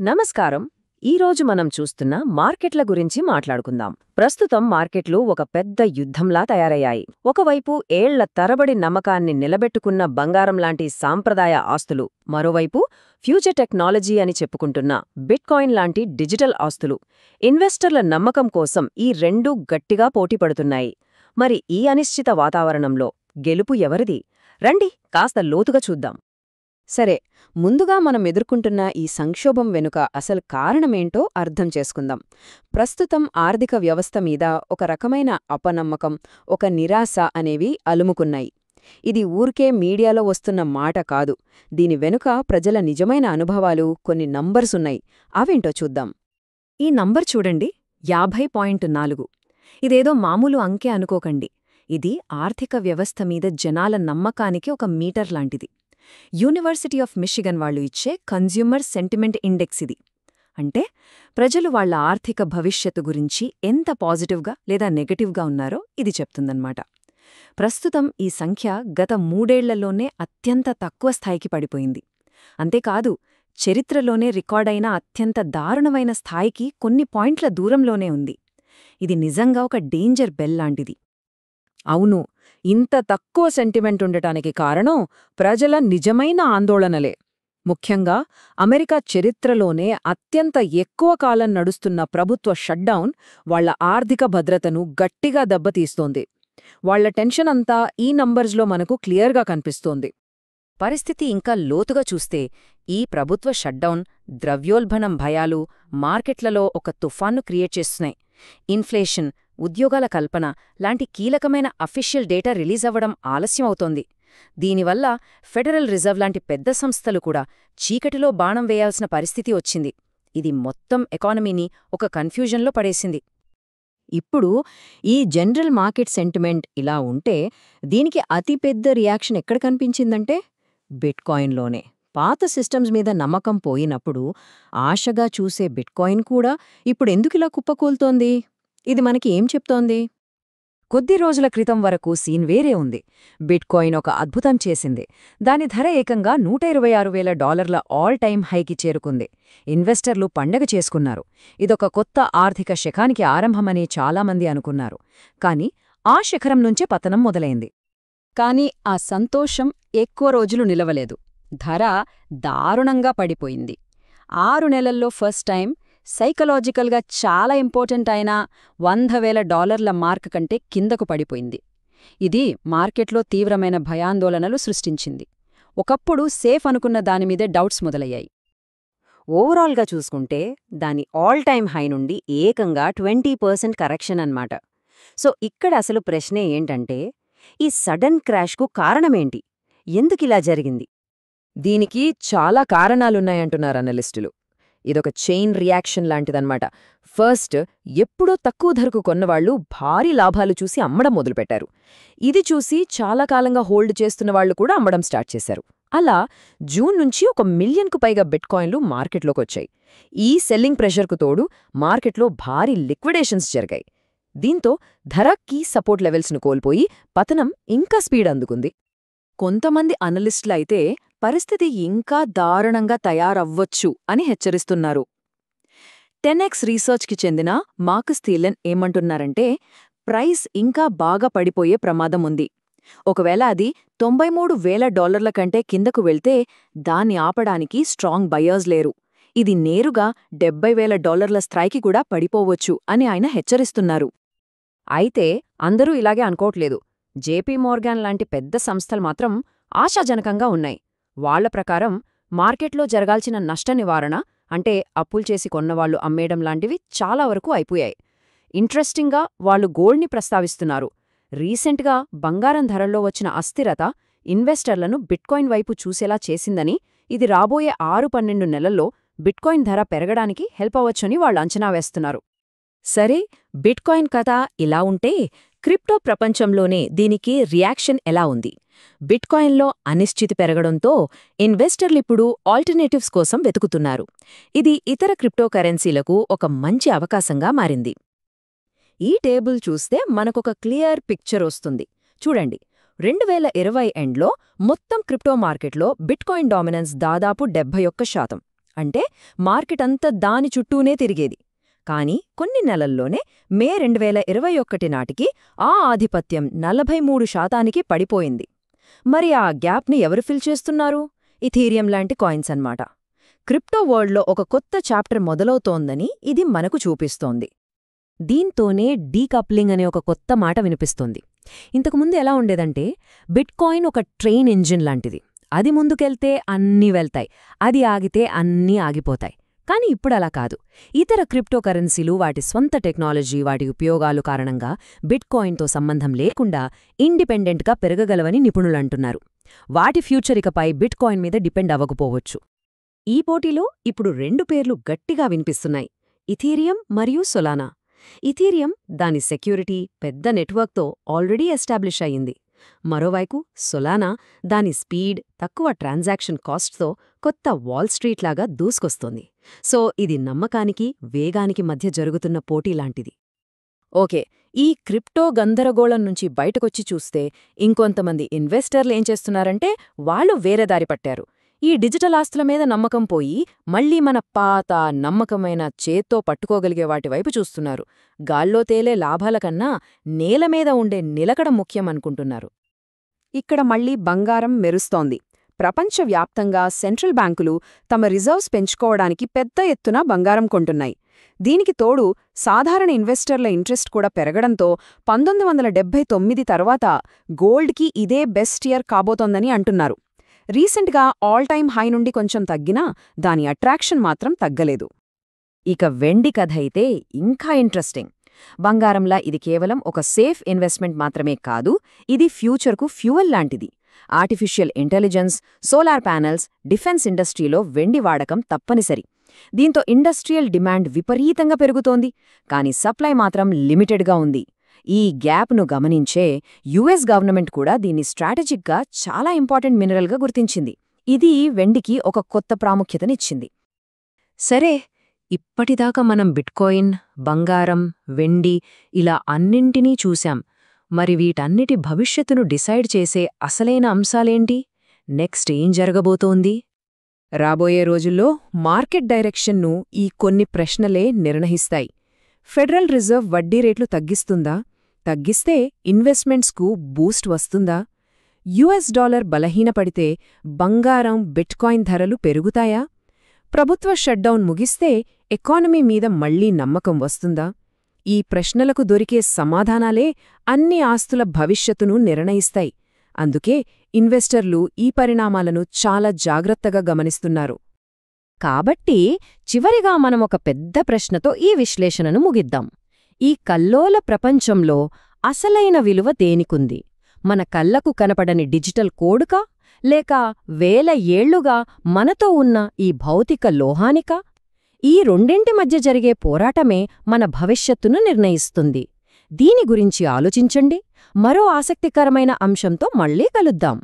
నమస్కారం. ఈరోజు మనం చూస్తున్న మార్కెట్ల గురించి మాట్లాడుకుందాం. ప్రస్తుతం మార్కెట్లు ఒక పెద్ద యుద్ధంలా తయారయ్యాయి. ఒకవైపు ఏళ్ల తరబడి నమ్మకాన్ని నిలబెట్టుకున్న బంగారం లాంటి సాంప్రదాయ ఆస్తులు, మరోవైపు ఫ్యూచర్ టెక్నాలజీ అని చెప్పుకుంటున్న బిట్కాయిన్ లాంటి డిజిటల్ ఆస్తులు. ఇన్వెస్టర్ల నమ్మకం కోసం ఈ రెండూ గట్టిగా పోటీపడుతున్నాయి. మరి ఈ అనిశ్చిత వాతావరణంలో గెలుపు ఎవరిది? రండి కాస్త లోతుగా చూద్దాం. సరే, ముందుగా మనం ఎదుర్కొంటున్న ఈ సంక్షోభం వెనుక అసలు కారణమేంటో అర్థం చేసుకుందాం. ప్రస్తుతం ఆర్థిక వ్యవస్థ మీద ఒక రకమైన అపనమ్మకం, ఒక నిరాశ అనేవి అలుముకున్నాయి. ఇది ఊరికే మీడియాలో వస్తున్న మాట కాదు. దీని వెనుక ప్రజల నిజమైన అనుభవాలు, కొన్ని నంబర్సున్నాయి. అవేంటో చూద్దాం. ఈ నంబర్ చూడండి, 50.4. ఇదేదో మామూలు అంకె అనుకోకండి. ఇది ఆర్థిక వ్యవస్థ మీద జనాల నమ్మకానికి ఒక మీటర్ లాంటిది. యూనివర్సిటీ ఆఫ్ మిషిగన్ వాళ్ళు ఇచ్చే కన్జ్యూమర్ సెంటిమెంట్ ఇండెక్స్ ఇది. అంటే ప్రజలు వాళ్ల ఆర్థిక భవిష్యత్తు గురించి ఎంత పాజిటివ్గా లేదా నెగటివ్గా ఉన్నారో ఇది చెప్తుందన్నమాట. ప్రస్తుతం ఈ సంఖ్య గత 3 ఏళ్లలోనే అత్యంత తక్కువ స్థాయికి పడిపోయింది. అంతేకాదు, చరిత్రలోనే రికార్డైన అత్యంత దారుణమైన స్థాయికి కొన్ని పాయింట్ల దూరంలోనే ఉంది. ఇది నిజంగా ఒక డేంజర్ బెల్ లాంటిది. అవును, ఇంత తక్కువ సెంటిమెంట్ ఉండటానికి కారణం ప్రజల నిజమైన ఆందోళనలే. ముఖ్యంగా అమెరికా చరిత్రలోనే అత్యంత ఎక్కువ కాలం నడుస్తున్న ప్రభుత్వ షట్డౌన్ వాళ్ల ఆర్థిక భద్రతను గట్టిగా దెబ్బతీస్తోంది. వాళ్ల టెన్షన్ అంతా ఈ నంబర్స్లో మనకు క్లియర్గా కనిపిస్తోంది. పరిస్థితి ఇంకా లోతుగా చూస్తే ఈ ప్రభుత్వ షట్డౌన్, ద్రవ్యోల్బణం భయాలు మార్కెట్లలో ఒక తుఫాన్ను క్రియేట్ చేస్తున్నాయి. ఇన్ఫ్లేషన్, ఉద్యోగాల కల్పన లాంటి కీలకమైన అఫీషియల్ డేటా రిలీజ్ అవ్వడం ఆలస్యం అవుతోంది. దీనివల్ల ఫెడరల్ రిజర్వ్ లాంటి పెద్ద సంస్థలు కూడా చీకటిలో బాణం వేయాల్సిన పరిస్థితి వచ్చింది. ఇది మొత్తం ఎకానమీని ఒక కన్ఫ్యూజన్లో పడేసింది. ఇప్పుడు ఈ జనరల్ మార్కెట్ సెంటిమెంట్ ఇలా ఉంటే, దీనికి అతిపెద్ద రియాక్షన్ ఎక్కడ కనిపించిందంటే బిట్కాయిన్లోనే. పాత సిస్టమ్స్ మీద నమ్మకం పోయినప్పుడు ఆశగా చూసే బిట్కాయిన్ కూడా ఇప్పుడెందుకిలా కుప్పకూల్తోంది? ఇది మనకి ఏం చెప్తోంది? కొద్ది రోజుల క్రితం వరకు సీన్ వేరే ఉంది. బిట్కాయిన్ ఒక అద్భుతం చేసింది. దాని ధర ఏకంగా $126,000 ఆల్ టైమ్ హైకి చేరుకుంది. ఇన్వెస్టర్లు పండగ చేసుకున్నారు. ఇదొక కొత్త ఆర్థిక శకానికి ఆరంభమని చాలామంది అనుకున్నారు. కాని ఆ శిఖరం నుంచే పతనం మొదలైంది. కాని ఆ సంతోషం ఎక్కువ రోజులు నిలవలేదు. ధర దారుణంగా పడిపోయింది. 6 నెలల్లో ఫస్ట్ టైం సైకలాజికల్గా చాలా ఇంపార్టెంట్ అయిన $100,000 మార్క్ కంటే కిందకు పడిపోయింది. ఇది మార్కెట్లో తీవ్రమైన భయాందోళనలు సృష్టించింది. ఒకప్పుడు సేఫ్ అనుకున్న దానిమీదే డౌట్స్ మొదలయ్యాయి. ఓవరాల్గా చూసుకుంటే దాని ఆల్ టైమ్ హై నుండి ఏకంగా 20% కరెక్షన్ అన్నమాట. సో ఇక్కడ అసలు ప్రశ్నే ఏంటంటే, ఈ సడన్ క్రాష్కు కారణమేంటి? ఎందుకిలా జరిగింది? దీనికి చాలా కారణాలున్నాయంటున్నారు అనలిస్టులు. ఇదొక చైన్ రియాక్షన్ లాంటిదన్నమాట. ఫస్ట్, ఎప్పుడో తక్కువ ధరకు కొన్నవాళ్లు భారీ లాభాలు చూసి అమ్మడం మొదలుపెట్టారు. ఇది చూసి చాలా కాలంగా హోల్డ్ చేస్తున్న వాళ్లు కూడా అమ్మడం స్టార్ట్ చేశారు. అలా జూన్ నుంచి 1 మిలియన్కు పైగా బిట్కాయిన్లు మార్కెట్లోకొచ్చాయి. ఈ సెల్లింగ్ ప్రెషర్కు తోడు మార్కెట్లో భారీ లిక్విడేషన్స్ జరిగాయి. దీంతో ధర కీ సపోర్ట్ లెవెల్స్ను కోల్పోయి పతనం ఇంకా స్పీడ్ అందుకుంది. కొంతమంది అనలిస్టులైతే పరిస్థితి ఇంకా దారుణంగా తయారవ్వొచ్చు అని హెచ్చరిస్తున్నారు. 10x రీసెర్చ్కి చెందిన మార్కస్ థీలెన్ ఏమంటున్నారంటే, ప్రైస్ ఇంకా బాగా పడిపోయే ప్రమాదం ఉంది. ఒకవేళ అది $93,000 కంటే కిందకు వెళ్తే దాన్ని ఆపడానికి స్ట్రాంగ్ బయర్స్ లేరు. ఇది నేరుగా $70,000 స్థాయికి కూడా పడిపోవచ్చు అని ఆయన హెచ్చరిస్తున్నారు. అయితే అందరూ ఇలాగే అనుకోవట్లేదు. జేపీ మోర్గాన్ లాంటి పెద్ద సంస్థలు మాత్రం ఆశాజనకంగా ఉన్నాయి. వాళ్ల ప్రకారం మార్కెట్లో జరగాల్సిన నష్ట నివారణ, అంటే అప్పులు చేసి కొన్నవాళ్లు అమ్మేయడం లాంటివి చాలా వరకు అయిపోయాయి. ఇంట్రెస్టింగ్గా వాళ్లు గోల్డ్ని ప్రస్తావిస్తున్నారు. రీసెంట్గా బంగారం ధరల్లో వచ్చిన అస్థిరత ఇన్వెస్టర్లను బిట్కాయిన్ వైపు చూసేలా చేసిందని, ఇది రాబోయే 6-12 నెలల్లో బిట్కాయిన్ ధర పెరగడానికి హెల్ప్ అవ్వచ్చని వాళ్లు అంచనా వేస్తున్నారు. సరే, బిట్కాయిన్ కథ ఇలా ఉంటే క్రిప్టో ప్రపంచంలోనే దీనికి రియాక్షన్ ఎలా ఉంది? బిట్కాయిన్లో అనిశ్చితి పెరగడంతో ఇన్వెస్టర్లిప్పుడు ఆల్టర్నేటివ్స్ కోసం వెతుకుతున్నారు. ఇది ఇతర క్రిప్టో కరెన్సీలకు ఒక మంచి అవకాశంగా మారింది. ఈ టేబుల్ చూస్తే మనకొక క్లియర్ పిక్చర్ వస్తుంది. చూడండి, 2020 ఎండ్లో మొత్తం క్రిప్టో మార్కెట్లో బిట్కాయిన్ డామినెన్స్ దాదాపు 71%. అంటే మార్కెట్ అంతా దాని చుట్టూనే తిరిగేది. కానీ కొన్ని నెలల్లోనే మే 2021 నాటికి ఆ ఆధిపత్యం 43% పడిపోయింది. మరి ఆ గ్యాప్ని ఎవరు ఫిల్ చేస్తున్నారు? ఇథీరియం లాంటి కాయిన్స్ అన్నమాట. క్రిప్టో వరల్డ్లో ఒక కొత్త చాప్టర్ మొదలవుతోందని ఇది మనకు చూపిస్తోంది. దీంతోనే డీకప్లింగ్ అనే ఒక కొత్త మాట వినిపిస్తుంది. ఇంతకుముందు ఎలా ఉండేదంటే బిట్కాయిన్ ఒక ట్రైన్ ఇంజిన్ లాంటిది. అది ముందుకెళ్తే అన్నీ వెళ్తాయి, అది ఆగితే అన్నీ ఆగిపోతాయి. కానీ ఇప్పుడలా కాదు. ఇతర క్రిప్టో కరెన్సీలు వాటి స్వంత టెక్నాలజీ, వాటి ఉపయోగాలు కారణంగా బిట్కాయిన్తో సంబంధం లేకుండా ఇండిపెండెంట్గా పెరగగలవని నిపుణులంటున్నారు. వాటి ఫ్యూచర్ ఇకపై బిట్కాయిన్ మీద డిపెండ్ అవ్వకపోవచ్చు. ఈ పోటీలో ఇప్పుడు 2 పేర్లు గట్టిగా వినిపిస్తున్నాయి: ఇథీరియం మరియు సొలానా. ఇథీరియం దాని సెక్యూరిటీ, పెద్ద నెట్వర్క్తో ఆల్రెడీ ఎస్టాబ్లిష్ అయ్యింది. మరోవైపు సొలానా దాని స్పీడ్, తక్కువ ట్రాన్సాక్షన్ కాస్ట్తో కొత్త వాల్ స్ట్రీట్ లాగా దూసుకొస్తోంది. సో ఇది నమ్మకానికి, వేగానికి మధ్య జరుగుతున్న పోటీలాంటిది. ఓకే, ఈ క్రిప్టో గందరగోళం నుంచి బయటకొచ్చి చూస్తే ఇంకొంతమంది ఇన్వెస్టర్లేం చేస్తున్నారంటే వాళ్ళు వేరే దారి పట్టారు. ఈ డిజిటల్ ఆస్తుల మీద నమ్మకం పోయి మళ్లీ మన పాత నమ్మకమైన చేత్తో పట్టుకోగలిగే వాటివైపు చూస్తున్నారు. గాల్లో తేలే లాభాల కన్నా నేలమీద ఉండే నిలకడ ముఖ్యం అనుకుంటున్నారు. ఇక్కడ మళ్లీ బంగారం మెరుస్తోంది. ప్రపంచవ్యాప్తంగా సెంట్రల్ బ్యాంకులు తమ రిజర్వ్స్ పెంచుకోవడానికి పెద్ద ఎత్తున బంగారం కొంటున్నాయి. దీనికి తోడు సాధారణ ఇన్వెస్టర్ల ఇంట్రెస్ట్ కూడా పెరగడంతో 1979 తర్వాత గోల్డ్కి ఇదే బెస్ట్ ఇయర్ కాబోతోందని అంటున్నారు. రీసెంట్గా ఆల్ టైమ్ హై నుండి కొంచెం తగ్గినా దాని అట్రాక్షన్ మాత్రం తగ్గలేదు. ఇక వెండి కథ అయితే ఇంకా ఇంట్రెస్టింగ్. బంగారంలా ఇది కేవలం ఒక సేఫ్ ఇన్వెస్ట్మెంట్ మాత్రమే కాదు, ఇది ఫ్యూచర్కు ఫ్యూయల్ లాంటిది. Artificial intelligence, solar panels, defence ఇండస్ట్రీలో వెండి వాడకం తప్పనిసరి. దీంతో ఇండస్ట్రియల్ డిమాండ్ విపరీతంగా పెరుగుతోంది. కానీ సప్లై మాత్రం లిమిటెడ్గా ఉంది. ఈ గ్యాప్ను గమనించే యుఎస్ గవర్నమెంట్ కూడా దీన్ని స్ట్రాటజిక్గా చాలా ఇంపార్టెంట్ మినరల్గా గుర్తించింది. ఇది వెండికి ఒక కొత్త ప్రాముఖ్యతనిచ్చింది. సరే, ఇప్పటిదాకా మనం బిట్కాయిన్, బంగారం, వెండి ఇలా అన్నింటినీ చూశాం. మరి వీటన్నిటి భవిష్యత్తును డిసైడ్ చేసే అసలైన అంశాలేంటి? నెక్స్ట్ ఏం జరగబోతోంది? రాబోయే రోజుల్లో మార్కెట్ డైరెక్షన్ను ఈ కొన్ని ప్రశ్నలే నిర్ణయిస్తాయి. ఫెడరల్ రిజర్వ్ వడ్డీ రేట్లు తగ్గిస్తుందా? తగ్గిస్తే ఇన్వెస్ట్మెంట్స్కు బూస్ట్ వస్తుందా? యుఎస్ డాలర్ బలహీనపడితే బంగారం, బిట్కాయిన్ ధరలు పెరుగుతాయా? ప్రభుత్వ షట్డౌన్ ముగిస్తే ఎకానమీ మీద మళ్లీ నమ్మకం వస్తుందా? ఈ ప్రశ్నలకు దొరికే సమాధానాలే అన్ని ఆస్తుల భవిష్యత్తును నిర్ణయిస్తాయి. అందుకే ఇన్వెస్టర్లు ఈ పరిణామాలను చాలా జాగ్రత్తగా గమనిస్తున్నారు. కాబట్టి చివరిగా మనమొక పెద్ద ప్రశ్నతో ఈ విశ్లేషణను ముగిద్దాం. ఈ కల్లోల ప్రపంచంలో అసలైన విలువ దేనికుంది? మన కళ్లకు కనపడని డిజిటల్ కోడుకా, లేక వేల ఏళ్లుగా మనతో ఉన్న ఈ భౌతిక లోహానికా? ఈ రెండింటి మధ్య జరిగే పోరాటమే మన భవిష్యత్తును నిర్ణయిస్తుంది. దీని గురించి ఆలోచించండి. మరో ఆసక్తికరమైన అంశంతో మళ్ళీ కలుద్దాం.